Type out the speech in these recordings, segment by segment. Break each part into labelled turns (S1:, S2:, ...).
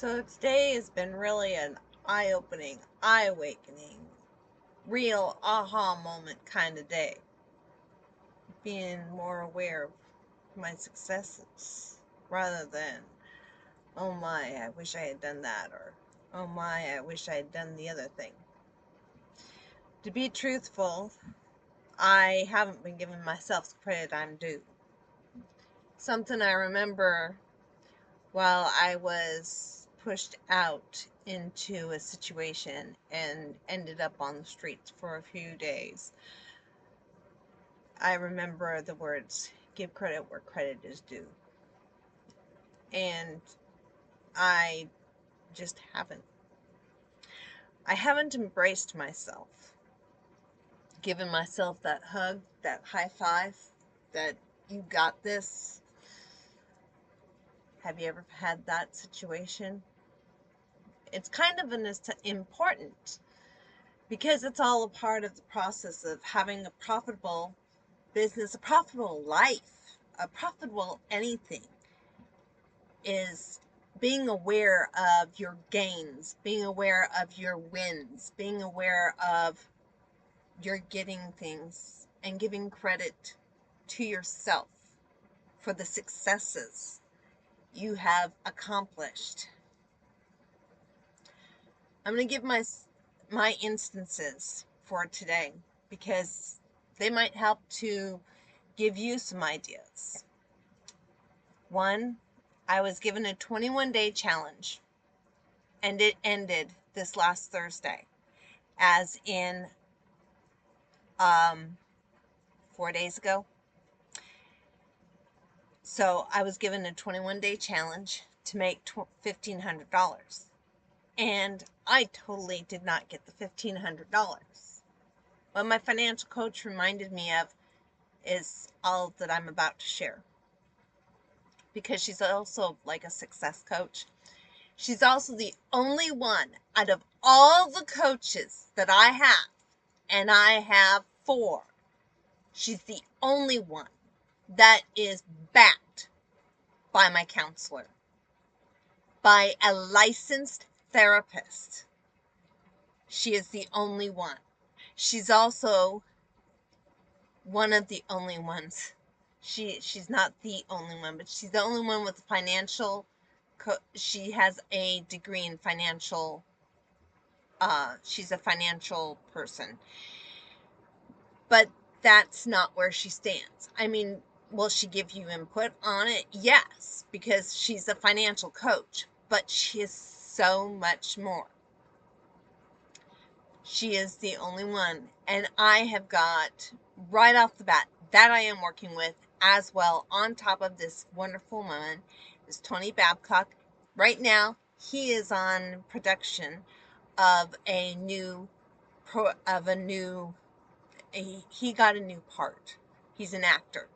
S1: So today has been really an eye-opening, eye-awakening, real aha moment kind of day. Being more aware of my successes rather than, oh my, I wish I had done that, or oh my, I wish I had done the other thing. To be truthful, I haven't been giving myself the credit I'm due. Something I remember while I was pushed out into a situation and ended up on the streets for a few days. I remember the words, give credit where credit is due. And I just haven't. I haven't embraced myself, given myself that hug, that high five, that you got this. Have you ever had that situation? It's kind of important because it's all a part of the process of having a profitable business, a profitable life, a profitable anything, is being aware of your gains, being aware of your wins, being aware of your getting things and giving credit to yourself for the successes you have accomplished. I'm going to give my instances for today because they might help to give you some ideas. One, I was given a 21-day challenge, and it ended this last Thursday, as in 4 days ago. So I was given a 21-day challenge to make $1,500, and I totally did not get the $1,500. What my financial coach reminded me of is all that I'm about to share, because she's also like a success coach. She's also the only one out of all the coaches that I have, and I have 4. She's the only one that is backed by my counselor, by a licensed therapist. She is the only one. She's also one of the only ones. She's not the only one, but she's the only one with financial. She has a degree in financial. She's a financial person, but that's not where she stands. I mean, will she give you input on it? Yes, because she's a financial coach, but she is so much more. She is the only one, and I have got right off the bat that I am working with as well. On top of this wonderful woman is Tony Babcock. Right now, he is on production of a new he got a new part. He's an actor,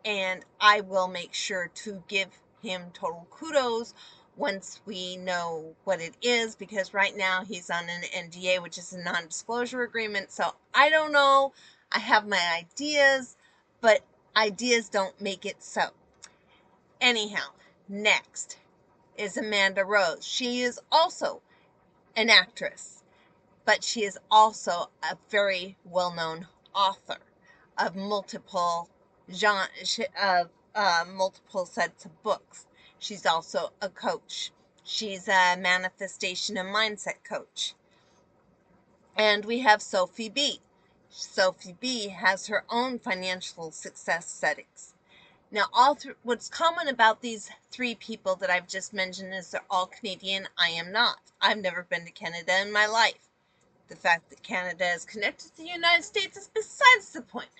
S1: and I will make sure to give him total kudos once we know what it is, because right now he's on an NDA, which is a non-disclosure agreement. So I don't know. I have my ideas, but ideas don't make it so. Anyhow, next is Amanda Rose. She is also an actress, but she is also a very well-known author of multiple multiple sets of books. She's also a coach. She's a manifestation and mindset coach. And we have Sophie B. Sophie B has her own financial success settings. Now, what's common about these 3 people that I've just mentioned is they're all Canadian. I am not. I've never been to Canada in my life. The fact that Canada is connected to the United States is besides the point.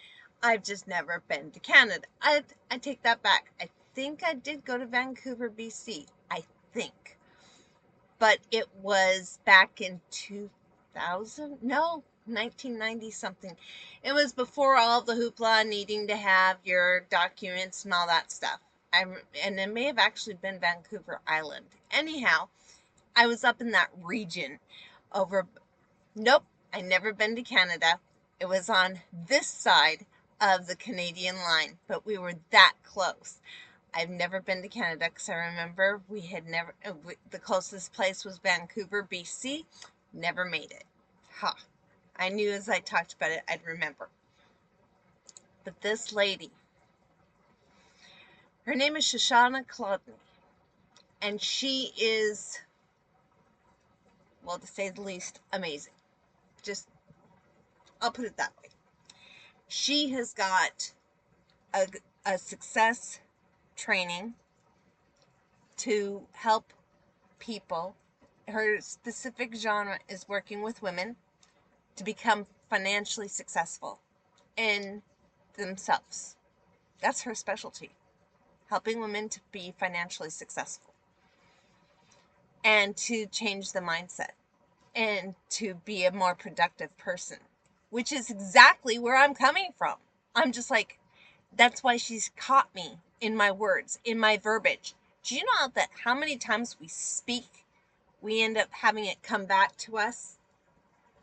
S1: I've just never been to Canada. I take that back. I think I did go to Vancouver, BC. I think. But it was back in 2000? No, 1990 something. It was before all the hoopla needing to have your documents and all that stuff. And it may have actually been Vancouver Island. Anyhow, I was up in that region over. Nope, I never been to Canada. It was on this side of the Canadian line, but we were that close. I've never been to Canada because I remember the closest place was Vancouver, BC. Never made it. Ha. I knew as I talked about it, I'd remember. But this lady, her name is Shoshana Kolodny, and she is, well, to say the least, amazing. Just, I'll put it that way. She has got a success training to help people. Her specific genre is working with women to become financially successful in themselves. That's her specialty, helping women to be financially successful and to change the mindset and to be a more productive person, which is exactly where I'm coming from. I'm just like, that's why she's caught me in my words, in my verbiage. Do you know that how many times we speak, we end up having it come back to us?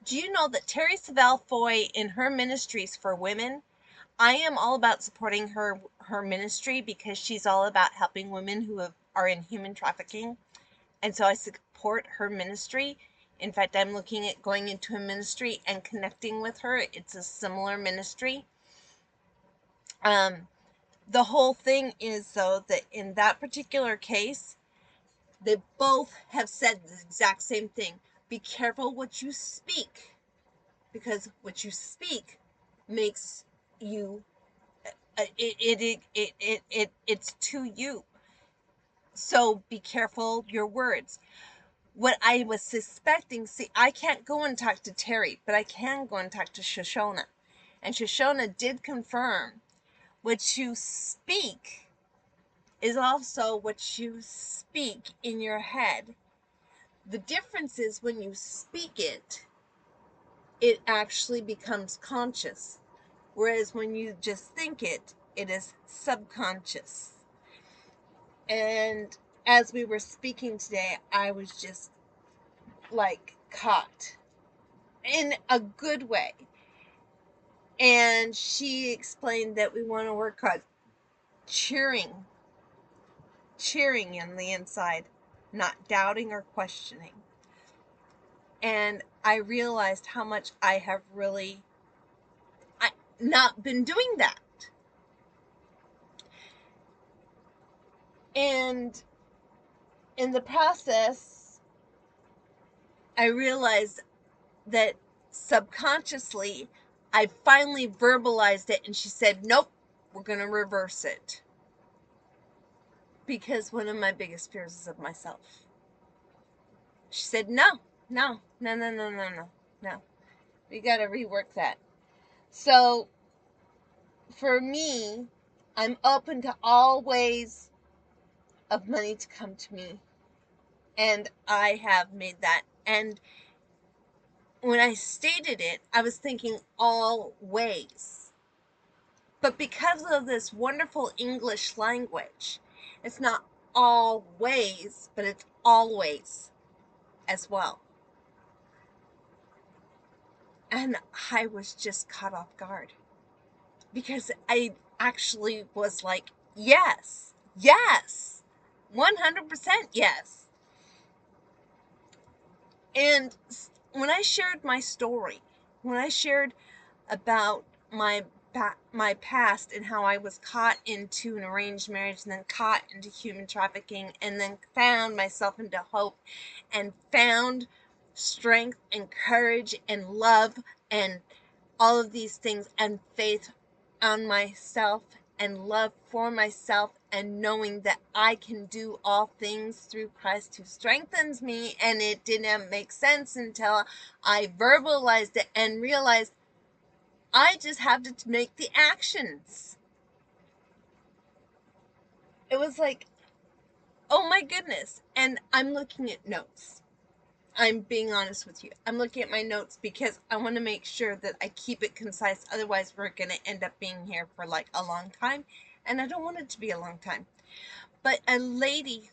S1: Do you know that Terry Savelle Foy in her ministries for women, I am all about supporting her ministry because she's all about helping women who are in human trafficking. And so I support her ministry. In fact, I'm looking at going into a ministry and connecting with her. It's a similar ministry. The whole thing is, though, that in that particular case, they both have said the exact same thing. Be careful what you speak, because what you speak makes you, it's to you. So be careful your words. What I was suspecting, see, I can't go and talk to Terry, but I can go and talk to Shoshana. And Shoshana did confirm what you speak is also what you speak in your head. The difference is when you speak it, it actually becomes conscious. Whereas when you just think it, it is subconscious. And as we were speaking today, I was just like caught in a good way. And she explained that we want to work on cheering in the inside, not doubting or questioning. And I realized how much I have really not been doing that. And in the process, I realized that subconsciously, I finally verbalized it, and she said, nope, we're going to reverse it. Because one of my biggest fears is of myself. She said, no. We got to rework that. So, for me, I'm open to all ways of money to come to me. And I have made that. And when I stated it, I was thinking all ways. But because of this wonderful English language, it's not always, but it's always as well. And I was just caught off guard because I actually was like, yes, 100% yes. And when I shared my story, when I shared about my past and how I was caught into an arranged marriage and then caught into human trafficking and then found myself into hope and found strength and courage and love and all of these things and faith on myself and love for myself and knowing that I can do all things through Christ who strengthens me, and it didn't make sense until I verbalized it and realized I just have to make the actions. It was like, oh my goodness. And I'm looking at notes. I'm being honest with you. I'm looking at my notes because I want to make sure that I keep it concise. Otherwise, we're going to end up being here for like a long time. And I don't want it to be a long time. But a lady,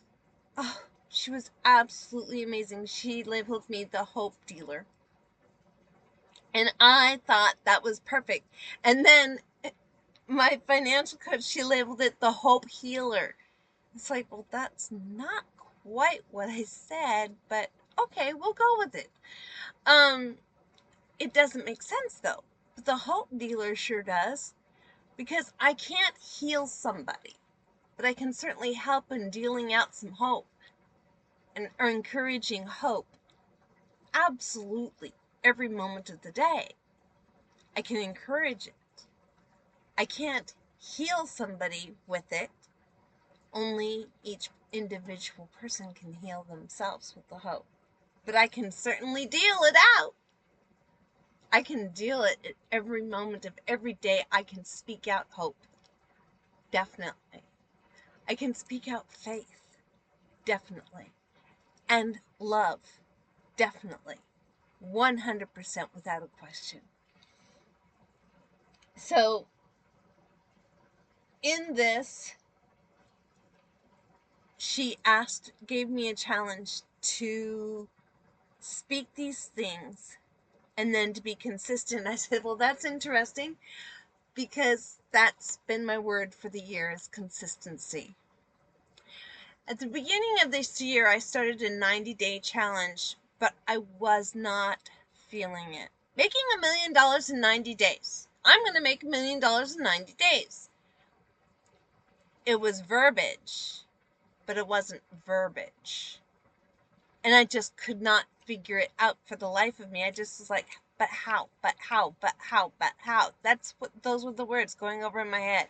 S1: oh, she was absolutely amazing. She labeled me the hope dealer. And I thought that was perfect. And then my financial coach, she labeled it the hope healer. It's like, well, that's not quite what I said, but okay, we'll go with it. It doesn't make sense though. But the hope dealer sure does, because I can't heal somebody, but I can certainly help in dealing out some hope and or encouraging hope. Absolutely, every moment of the day. I can encourage it. I can't heal somebody with it. Only each individual person can heal themselves with the hope. But I can certainly deal it out. I can deal it at every moment of every day. I can speak out hope. Definitely. I can speak out faith. Definitely. And love. Definitely. 100% without a question. So, in this, she gave me a challenge to speak these things and then to be consistent. I said, well, that's interesting because that's been my word for the year is consistency. At the beginning of this year, I started a 90-day challenge, but I was not feeling it. Making $1 million in 90 days. I'm going to make $1 million in 90 days. It was verbiage, but it wasn't verbiage. And I just could not figure it out for the life of me. I just was like, but how, but how, but how, but how. Those were the words going over in my head.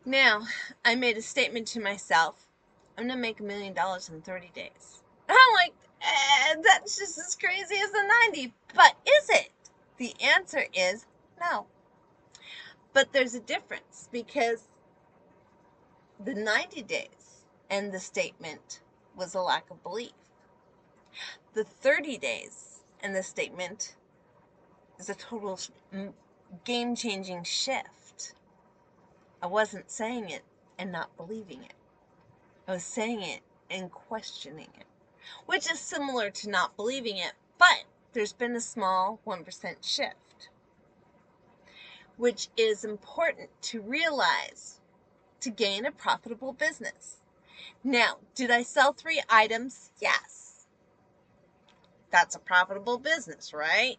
S1: Now, I made a statement to myself, I'm going to make $1 million in 30 days. And I'm like, that's just as crazy as the 90. But is it? The answer is no. But there's a difference because the 90 days and the statement was a lack of belief. The 30 days and the statement is a total game-changing shift. I wasn't saying it and not believing it. I was saying it and questioning it, which is similar to not believing it, but there's been a small 1% shift, which is important to realize to gain a profitable business. Now, did I sell 3 items? Yes. That's a profitable business, right?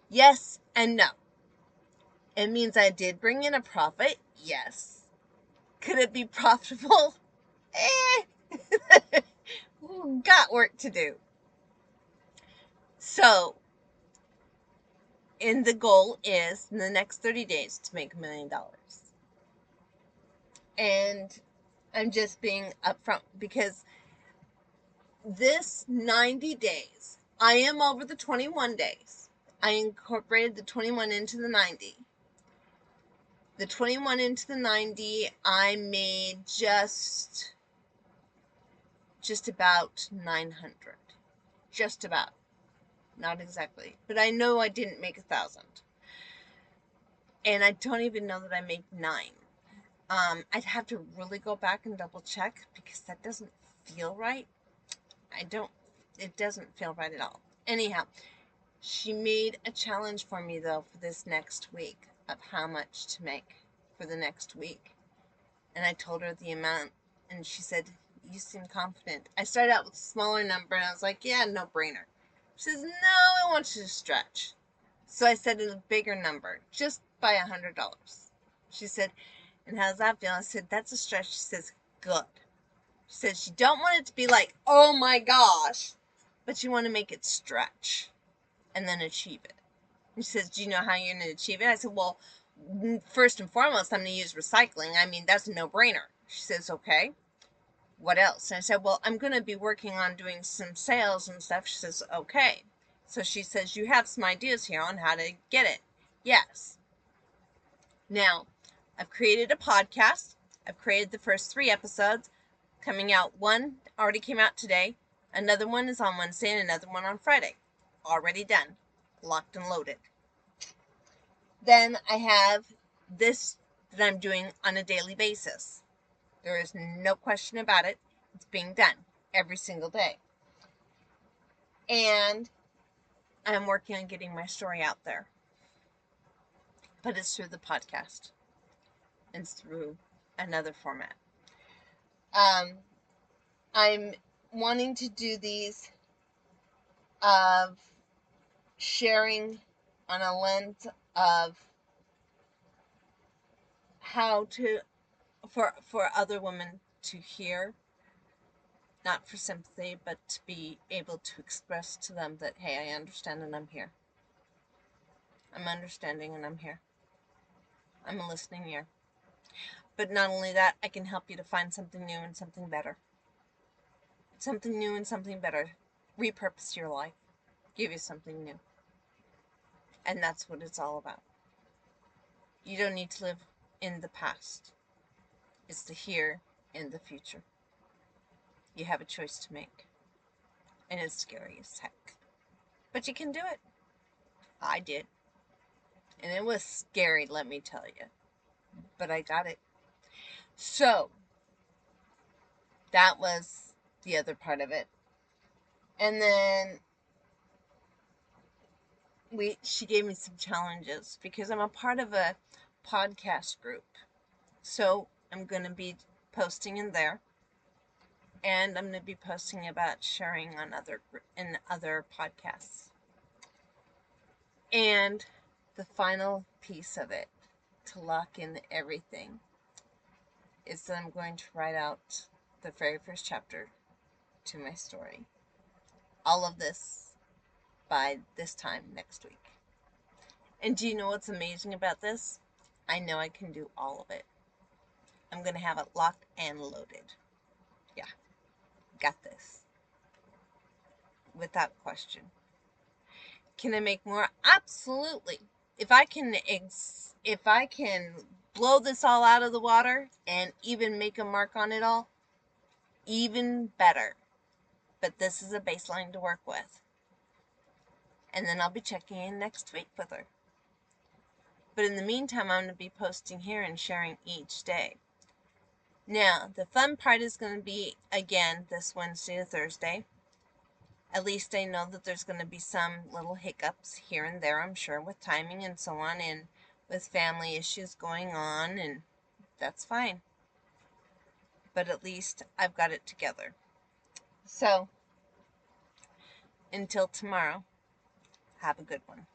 S1: Yes and no. It means I did bring in a profit. Yes. Could it be profitable? Got work to do. So, the goal is in the next 30 days to make $1 million. And I'm just being upfront because this 90 days, I am over the 21 days. I incorporated the 21 into the 90. The 21 into the 90, I made just about 900. Just about. Not exactly. But I know I didn't make 1,000. And I don't even know that I made 9. I'd have to really go back and double check because that doesn't feel right. It doesn't feel right at all. Anyhow, she made a challenge for me though for this next week of how much to make for the next week. And I told her the amount and she said, you seem confident. I started out with a smaller number and I was like, yeah, no brainer. She says, no, I want you to stretch. So I said a bigger number, just by $100. She said, and how does that feel? I said, that's a stretch. She says, good. She says, you don't want it to be like, oh my gosh, but you want to make it stretch and then achieve it. And she says, do you know how you're going to achieve it? I said, well, first and foremost, I'm going to use recycling. I mean, that's a no-brainer. She says, okay, what else? And I said, well, I'm going to be working on doing some sales and stuff. She says, okay. So she says, you have some ideas here on how to get it. Yes. Now, I've created a podcast. I've created the first 3 episodes. Coming out, one already came out today. Another one is on Wednesday and another one on Friday. Already done. Locked and loaded. Then I have this that I'm doing on a daily basis. There is no question about it. It's being done every single day. And I'm working on getting my story out there. But it's through the podcast. It's through another format. I'm wanting to do these of sharing on a lens of how to, for other women to hear, not for sympathy, but to be able to express to them that, hey, I understand and I'm here. I'm understanding and I'm here. I'm a listening ear. But not only that, I can help you to find something new and something better. Something new and something better. Repurpose your life. Give you something new. And that's what it's all about. You don't need to live in the past. It's the here and the future. You have a choice to make. And it's scary as heck. But you can do it. I did. And it was scary, let me tell you. But I got it. So, that was the other part of it. And then she gave me some challenges because I'm a part of a podcast group. So, I'm going to be posting in there. And I'm going to be posting about sharing on other podcasts. And the final piece of it, to lock in everything, is that I'm going to write out the very first chapter to my story. All of this by this time next week. And do you know what's amazing about this? I know I can do all of it. I'm going to have it locked and loaded. Yeah, got this. Without question. Can I make more? Absolutely. If I can blow this all out of the water and even make a mark on it all, even better. But this is a baseline to work with. And then I'll be checking in next week with her. But in the meantime, I'm going to be posting here and sharing each day. Now, the fun part is going to be, again, this Wednesday to Thursday. At least I know that there's going to be some little hiccups here and there, I'm sure, with timing and so on, and with family issues going on, and that's fine. But at least I've got it together. So, until tomorrow, have a good one.